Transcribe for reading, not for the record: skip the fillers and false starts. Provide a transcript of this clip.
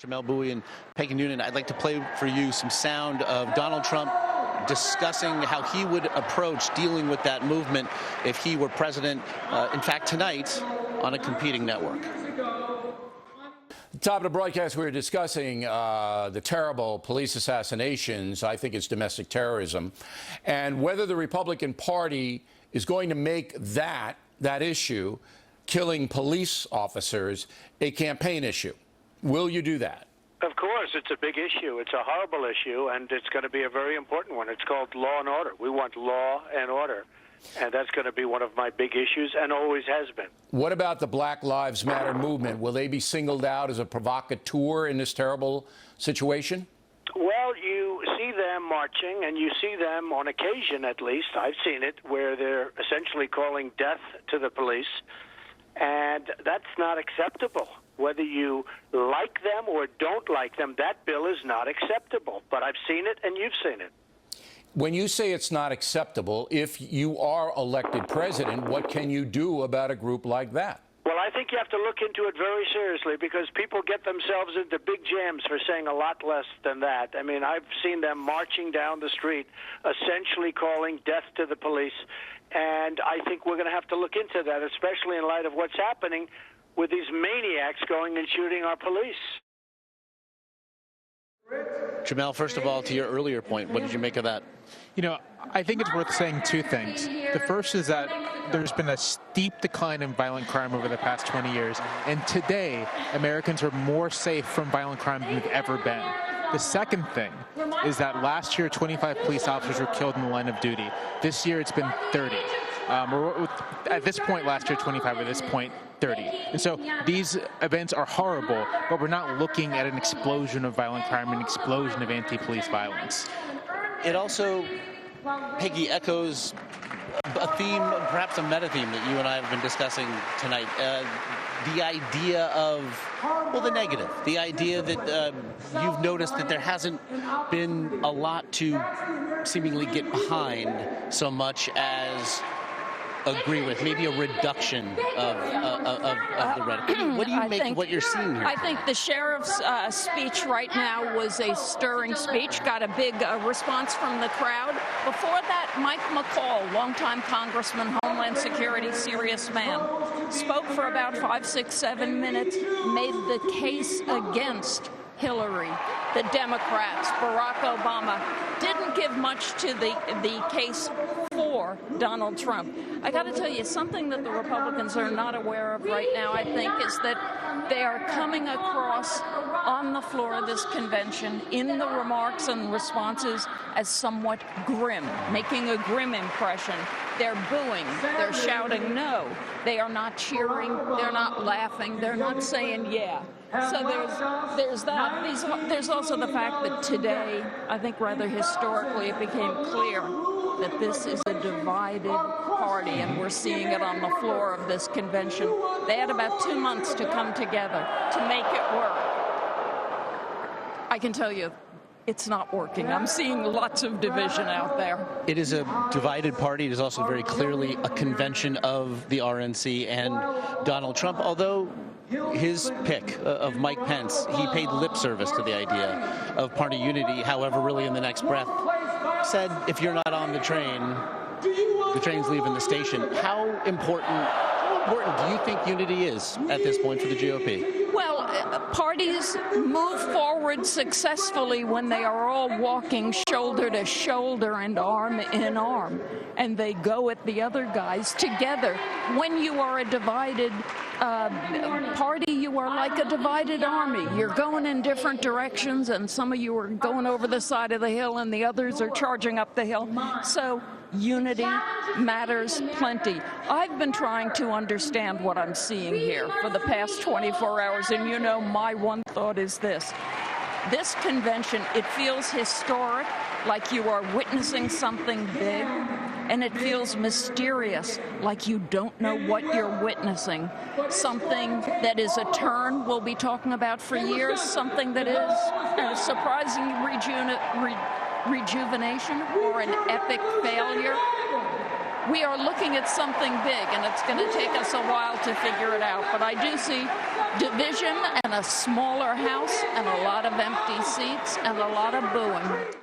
Jamelle, Bouie, and Peggy Noonan, I'd like to play for you some sound of Donald Trump discussing how he would approach dealing with that movement if he were president, in fact, tonight on a competing network. Top of the broadcast, we were discussing the terrible police assassinations. I think it's domestic terrorism, and whether the Republican Party is going to make that issue, killing police officers, a campaign issue. Will you do that? Of course, it's a big issue. It's a horrible issue, and it's going to be a very important one. It's called law and order. We want law and order, and that's going to be one of my big issues and always has been. What about the Black Lives Matter movement? Will they be singled out as a provocateur in this terrible situation? Well, you see them marching, and you see them on occasion, at least, I've seen it, where they're essentially calling death to the police, and that's not acceptable. Whether you like them or don't like them, that bill is not acceptable. But I've seen it, and you've seen it. When you say it's not acceptable, if you are elected president, what can you do about a group like that? Well, I think you have to look into it very seriously, because people get themselves into big jams for saying a lot less than that. I mean, I've seen them marching down the street, essentially calling death to the police, and I think we're going to have to look into that, especially in light of what's happening with these maniacs going and shooting our police. Jamelle, first of all, to your earlier point, what did you make of that? You know, I think it's worth saying two things. The first is that there's been a steep decline in violent crime over the past 20 years, and today, Americans are more safe from violent crime than they've ever been. The second thing is that last year, 25 police officers were killed in the line of duty. This year, it's been 30. At this point last year, 25, at this point, 30. And so these events are horrible, but we're not looking at an explosion of violent crime, an explosion of anti-police violence. It also, Peggy, echoes a theme, perhaps a meta theme that you and I have been discussing tonight. The idea of, well, the negative. The idea that you've noticed that there hasn't been a lot to seemingly get behind so much as agree with, maybe a reduction of the rhetoric. What do you make of what you're seeing here? I think the sheriff's speech right now was a stirring speech, got a big response from the crowd. Before that, Mike McCall, longtime congressman, Homeland Security, serious man, spoke for about 5, 6, 7 minutes, made the case against Hillary, the Democrats, Barack Obama, didn't give much to the case for Donald Trump. I got to tell you, something that the Republicans are not aware of right now, I think, is that they are coming across on the floor of this convention in the remarks and responses as somewhat grim, making a grim impression. They're booing, they're shouting no, they are not cheering, they're not laughing, they're not saying yeah. So there's that. There's also the fact that today, I think rather historically, it became clear that this is a divided party, and we're seeing it on the floor of this convention. They had about 2 months to come together to make it work. I can tell you, it's not working. I'm seeing lots of division out there. It is a divided party. It is also very clearly a convention of the RNC and Donald Trump, although his pick of Mike Pence, he paid lip service to the idea of party unity. However, really in the next breath said, if you're not on the train's leaving the station. How important do you think unity is at this point for the GOP? Well, parties move forward successfully when they are all walking shoulder to shoulder and arm in arm, and they go at the other guys together. When you are a divided party, you are like a divided army. You're going in different directions, and some of you are going over the side of the hill, and the others are charging up the hill. So unity matters plenty. I've been trying to understand what I'm seeing here for the past 24 hours, and you know, my one thought is this. This convention, it feels historic, like you are witnessing something big, and it feels mysterious, like you don't know what you're witnessing. Something that is a turn we'll be talking about for years, something that is a surprising rejuvenation or an epic failure. We are looking at something big, and it's going to take us a while to figure it out. But I do see division and a smaller house and a lot of empty seats and a lot of booing.